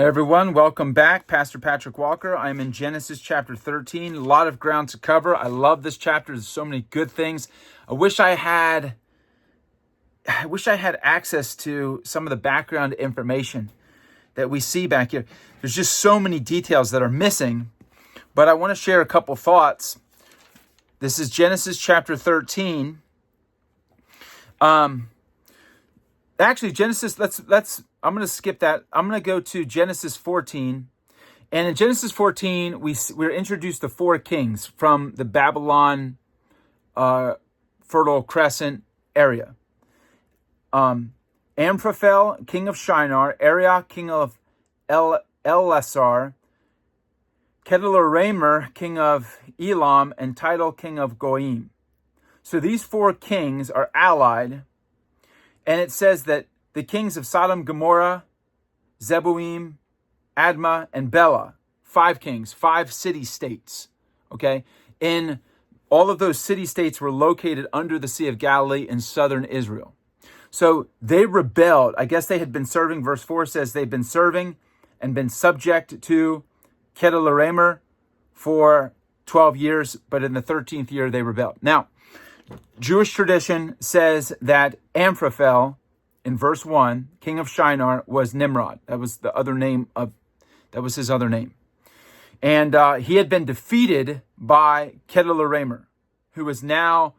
Hey everyone, welcome back. Pastor Patrick Walker. I'm in Genesis chapter 13. A lot of ground to cover. I love this chapter. There's so many good things. I wish I had access to some of the background information that we see back here. There's just so many details that are missing, but I want to share a couple thoughts. This is Genesis chapter 13. Actually, Genesis, I'm going to skip that. I'm going to go to Genesis 14. And in Genesis 14, we're introduced to four kings from the Babylon Fertile Crescent area. Amraphel, king of Shinar, Arioch, king of Elasar, Chedorlaomer, king of Elam, and Tidal, king of Goyim. So these four kings are allied. And it says that the kings of Sodom, Gomorrah, Zeboim, Admah, and Bela, 5 kings, 5 city-states, okay? In all of those city-states were located under the Sea of Galilee in southern Israel. So they rebelled. I guess they had been serving, verse 4 says they've been serving and been subject to Chedorlaomer for 12 years, but in the 13th year they rebelled. Now, Jewish tradition says that Amraphel, in verse 1, king of Shinar, was Nimrod. That was his other name. And he had been defeated by Chedorlaomer, who is now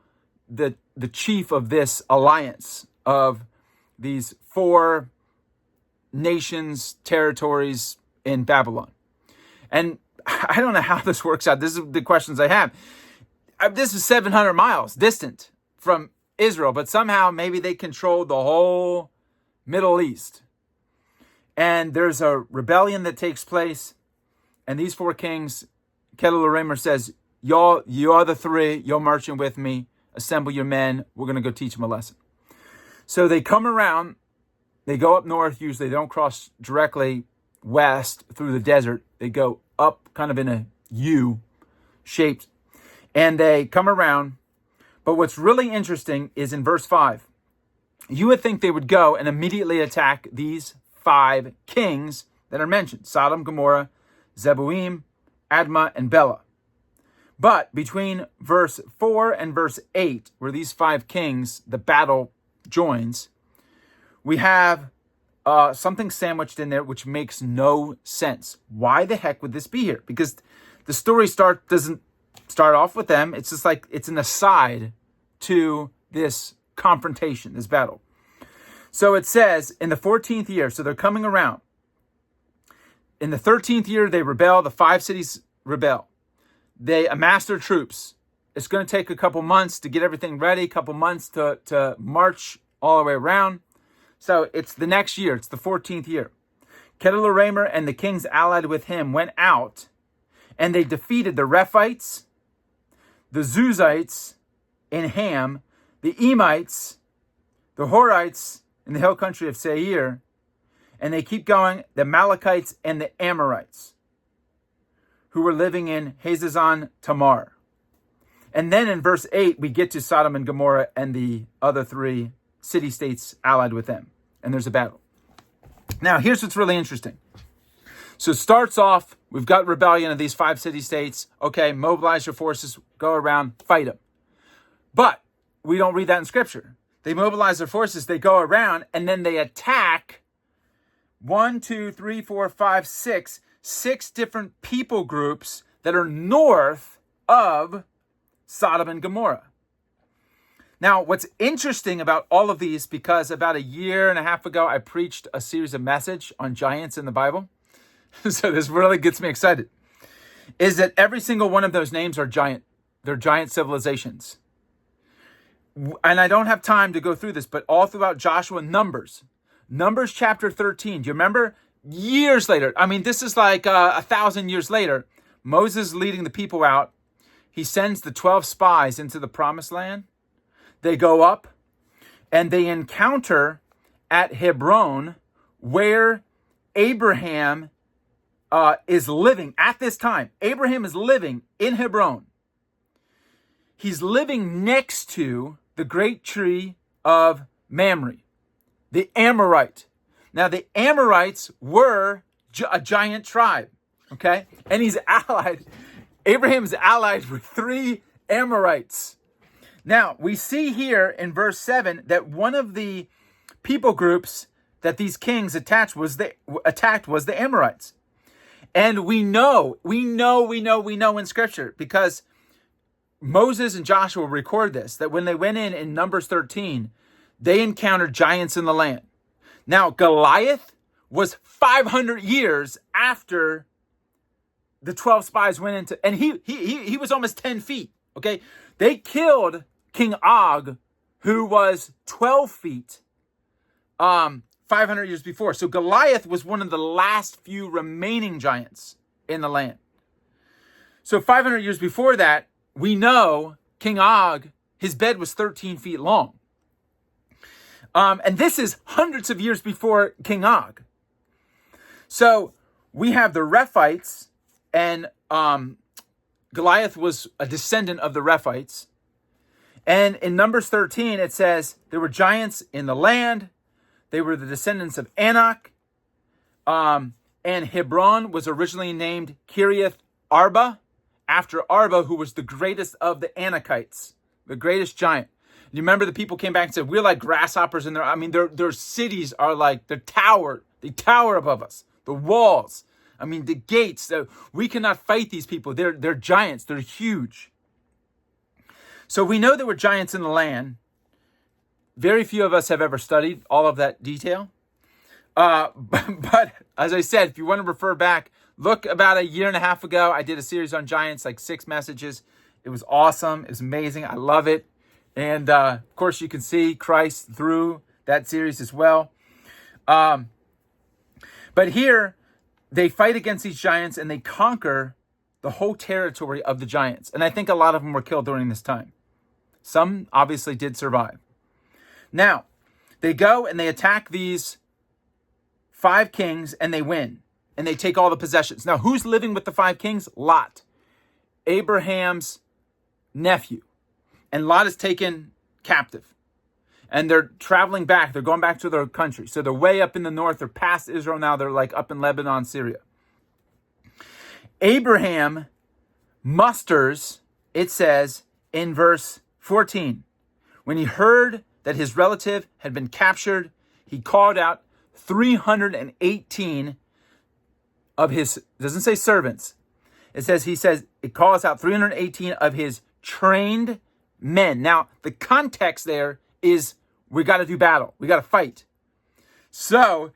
the chief of this alliance of these 4 nations, territories in Babylon. And I don't know how this works out. This is the questions I have. This is 700 miles distant from Israel, but somehow maybe they controlled the whole Middle East. And there's a rebellion that takes place. And these 4 kings, Chedorlaomer says, you are the 3, you're marching with me, assemble your men, we're going to go teach them a lesson. So they come around, they go up north usually, they don't cross directly west through the desert. They go up kind of in a U shaped. And they come around. But what's really interesting is in verse 5. You would think they would go and immediately attack these 5 kings that are mentioned. Sodom, Gomorrah, Zeboim, Admah, and Bela. But between verse 4 and verse 8, where these 5 kings, the battle joins, we have something sandwiched in there which makes no sense. Why the heck would this be here? Because the story doesn't start off with them. It's just like it's an aside to this confrontation, this battle. So it says in the 14th year, so they're coming around. In the 13th year, they rebel. The 5 cities rebel. They amass their troops. It's going to take a couple months to get everything ready, a couple months to march all the way around. So it's the next year. It's the 14th year. Chedorlaomer and the kings allied with him went out, and they defeated the Rephites, the Zuzites in Ham, the Emites, the Horites in the hill country of Seir, and they keep going, the Amalekites and the Amorites, who were living in Hazazon Tamar. And then in verse 8, we get to Sodom and Gomorrah and the other 3 city-states allied with them. And there's a battle. Now, here's what's really interesting. So it starts off, we've got rebellion of these 5 city-states. Okay, mobilize your forces, go around, fight them. But we don't read that in Scripture. They mobilize their forces, they go around, and then they attack 6 different people groups that are north of Sodom and Gomorrah. Now, what's interesting about all of these, because about a year and a half ago, I preached a series of messages on giants in the Bible. So this really gets me excited, is that every single one of those names are giant. They're giant civilizations. And I don't have time to go through this, but all throughout Joshua, Numbers chapter 13. Do you remember? Years later, I mean, this is like 1,000 years later, Moses leading the people out. He sends the 12 spies into the promised land. They go up and they encounter at Hebron where Abraham is living at this time. Abraham is living in Hebron. He's living next to the great tree of Mamre, the Amorite. Now, the Amorites were a giant tribe, okay? And Abraham's allied with 3 Amorites. Now, we see here in verse 7 that one of the people groups that these kings attacked was the Amorites. And we know in Scripture, because Moses and Joshua record this, that when they went in Numbers 13, they encountered giants in the land. Now, Goliath was 500 years after the 12 spies went into, and he was almost 10 feet, okay? They killed King Og, who was 12 feet, 500 years before. So Goliath was one of the last few remaining giants in the land. So 500 years before that, we know King Og, his bed was 13 feet long. And this is hundreds of years before King Og. So we have the Rephites, and Goliath was a descendant of the Rephites. And in Numbers 13, it says there were giants in the land. They were the descendants of Anak. And Hebron was originally named Kiriath Arba, after Arba, who was the greatest of the Anakites, the greatest giant. You remember the people came back and said, we're like grasshoppers in there. I mean, their cities are like, they tower above us. The walls, I mean, the gates, we cannot fight these people. They're giants, they're huge. So we know there were giants in the land. Very few of us have ever studied all of that detail. But as I said, if you want to refer back, look, about a year and a half ago, I did a series on giants, like 6 messages. It was awesome. It was amazing. I love it. And of course, you can see Christ through that series as well. But here, they fight against these giants and they conquer the whole territory of the giants. And I think a lot of them were killed during this time. Some obviously did survive. Now, they go and they attack these 5 kings and they win. And they take all the possessions. Now, who's living with the 5 kings? Lot, Abraham's nephew. And Lot is taken captive. And they're traveling back. They're going back to their country. So they're way up in the north. They're past Israel now. They're like up in Lebanon, Syria. Abraham musters, it says in verse 14, when he heard that his relative had been captured, he called out 318 of his, it doesn't say servants. It calls out 318 of his trained men. Now, the context there is we got to do battle. We got to fight. So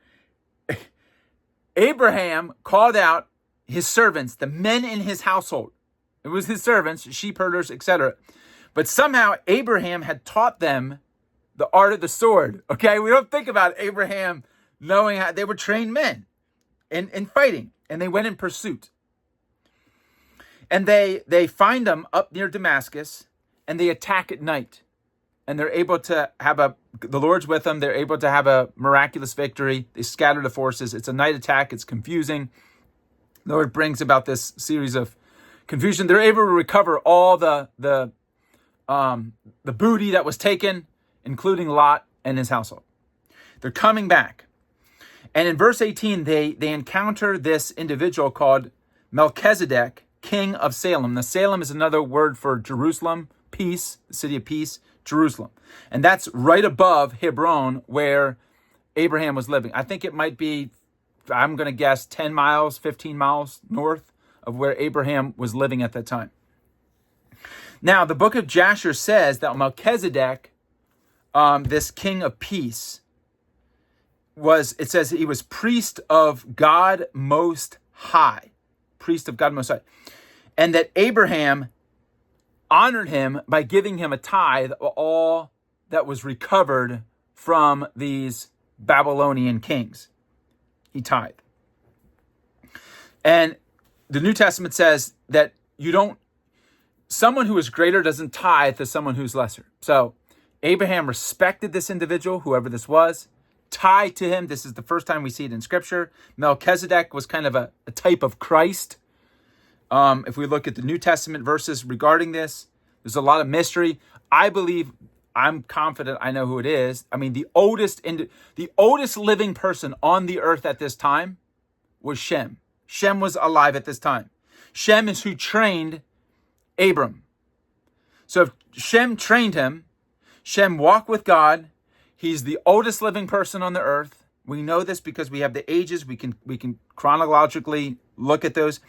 Abraham called out his servants, the men in his household. It was his servants, sheep herders, etc. But somehow Abraham had taught them the art of the sword. Okay, we don't think about Abraham knowing how they were trained men in fighting, and they went in pursuit. And they find them up near Damascus, and they attack at night. And they're able to have the Lord's with them. They're able to have a miraculous victory. They scatter the forces. It's a night attack. It's confusing. The Lord brings about this series of confusion. They're able to recover all the booty that was taken, including Lot and his household. They're coming back. And in verse 18, they encounter this individual called Melchizedek, king of Salem. Now, Salem is another word for Jerusalem, peace, the city of peace, Jerusalem. And that's right above Hebron, where Abraham was living. I think it might be, I'm going to guess, 10 miles, 15 miles north of where Abraham was living at that time. Now, the book of Jasher says that Melchizedek, this king of peace, it says he was priest of God Most High. Priest of God Most High. And that Abraham honored him by giving him a tithe of all that was recovered from these Babylonian kings. He tithed. And the New Testament says that someone who is greater doesn't tithe to someone who's lesser. So Abraham respected this individual, whoever this was, tithed to him. This is the first time we see it in Scripture. Melchizedek was kind of a type of Christ. If we look at the New Testament verses regarding this, there's a lot of mystery. I'm confident I know who it is. I mean, the oldest living person on the earth at this time was Shem. Shem was alive at this time. Shem is who trained Abram. So if Shem trained him, Shem walked with God. He's the oldest living person on the earth. We know this because we have the ages. We can chronologically look at those.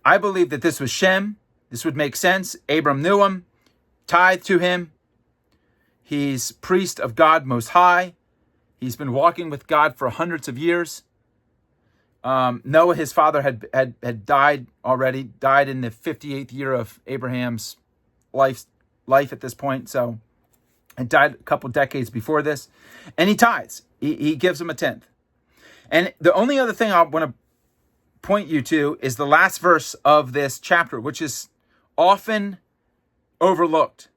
I believe that this was Shem. This would make sense. Abram knew him, tithed to him. He's priest of God Most High. He's been walking with God for hundreds of years. Noah, his father, had died already, died in the 58th year of Abraham's life at this point. So, and died a couple decades before this. And he tithes. He gives him a tenth. And the only other thing I want to point you to is the last verse of this chapter, which is often overlooked.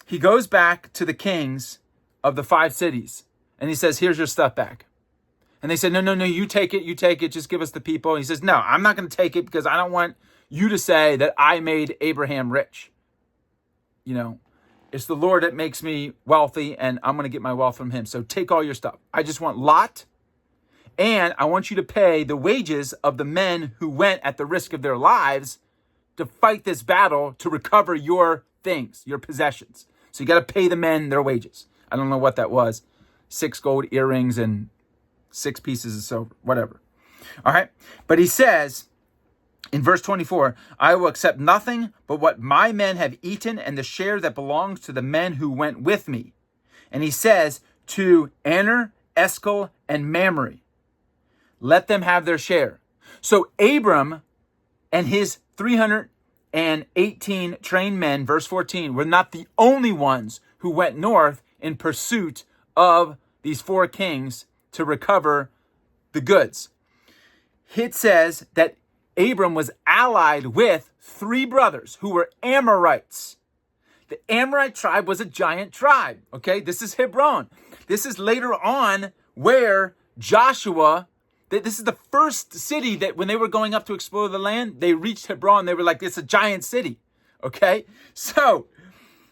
He goes back to the kings of the 5 cities and he says, here's your stuff back. And they said, no, you take it, just give us the people. And he says, no, I'm not going to take it because I don't want you to say that I made Abraham rich. You know, it's the Lord that makes me wealthy and I'm going to get my wealth from him. So take all your stuff. I just want Lot, and I want you to pay the wages of the men who went at the risk of their lives to fight this battle to recover your things, your possessions. So you got to pay the men their wages. I don't know what that was. 6 gold earrings and 6 pieces of silver, whatever. All right. But he says in verse 24, I will accept nothing but what my men have eaten and the share that belongs to the men who went with me. And he says to Aner, Eshcol, and Mamre, let them have their share. So Abram and his 318 trained men, verse 14, were not the only ones who went north in pursuit of these 4 kings to recover the goods. It says that Abram was allied with 3 brothers who were Amorites. The Amorite tribe was a giant tribe. Okay, this is Hebron. This is later on where Joshua, this is the first city that when they were going up to explore the land, they reached Hebron. They were like, it's a giant city. Okay, so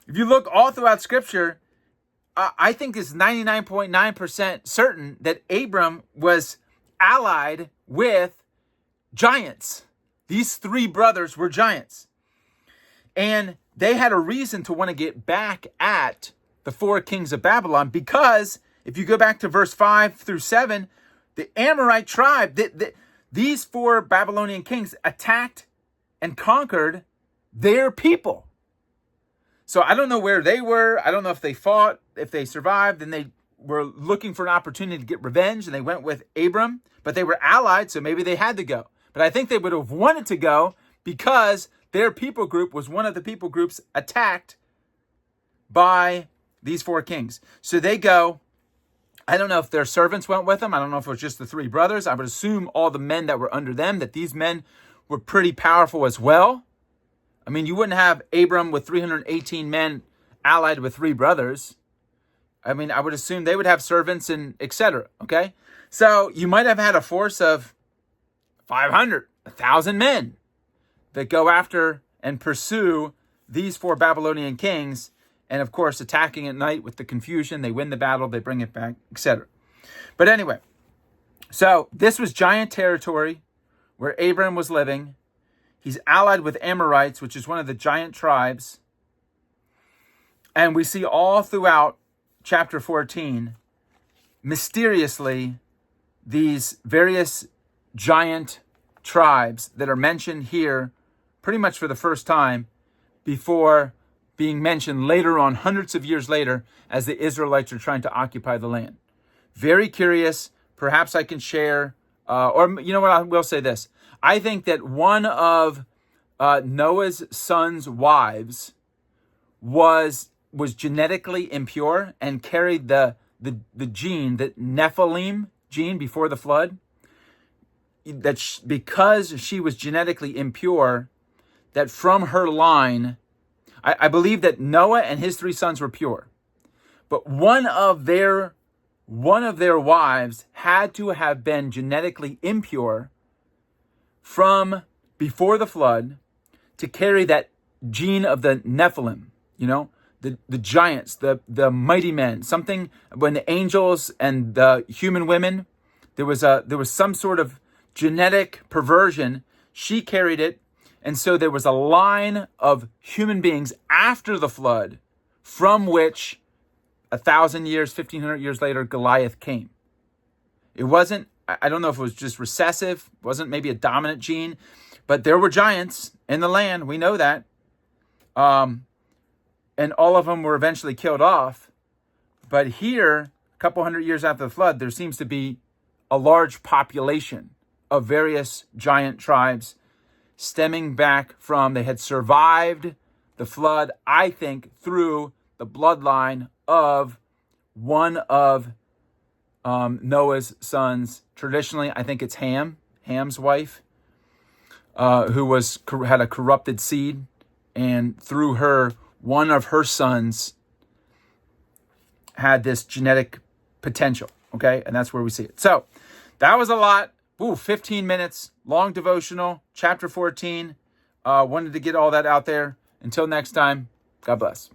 if you look all throughout Scripture, I think it's 99.9% certain that Abram was allied with giants. These 3 brothers were giants. And they had a reason to want to get back at the 4 kings of Babylon, because if you go back to verse 5 through 7, the Amorite tribe, these 4 Babylonian kings attacked and conquered their people. So I don't know where they were. I don't know if they fought, if they survived, and they were looking for an opportunity to get revenge, and they went with Abram, but they were allied, so maybe they had to go. But I think they would have wanted to go because their people group was one of the people groups attacked by these 4 kings. So they go. I don't know if their servants went with them. I don't know if it was just the 3 brothers. I would assume all the men that were under them, that these men were pretty powerful as well. I mean, you wouldn't have Abram with 318 men allied with 3 brothers. I mean, I would assume they would have servants and etc. Okay? So you might have had a force of 500, 1,000 men that go after and pursue these 4 Babylonian kings. And of course, attacking at night with the confusion. They win the battle, they bring it back, etc. But anyway, so this was giant territory where Abram was living. He's allied with Amorites, which is one of the giant tribes. And we see all throughout chapter 14, mysteriously, these various giant tribes that are mentioned here pretty much for the first time before being mentioned later on, hundreds of years later, as the Israelites are trying to occupy the land. Very curious. Perhaps I can share, or you know what, I will say this. I think that one of Noah's son's wives was genetically impure and carried the gene, the Nephilim gene before the flood. Because she was genetically impure, that from her line, I believe that Noah and his 3 sons were pure, but one of their wives had to have been genetically impure from before the flood to carry that gene of the Nephilim, you know, the giants, the mighty men. Something when the angels and the human women, there was some sort of genetic perversion, she carried it. And so there was a line of human beings after the flood from which 1,000 years, 1,500 years later, Goliath came. It wasn't, I don't know if it was just recessive, wasn't maybe a dominant gene, but there were giants in the land. We know that. And all of them were eventually killed off. But here, a couple hundred years after the flood, there seems to be a large population of various giant tribes stemming back from, they had survived the flood, I think, through the bloodline of one of Noah's sons. Traditionally, I think it's Ham's wife, who had a corrupted seed, and through her, one of her sons had this genetic potential, okay? And that's where we see it. So that was a lot. 15 minutes, long devotional, chapter 14. Wanted to get all that out there. Until next time, God bless.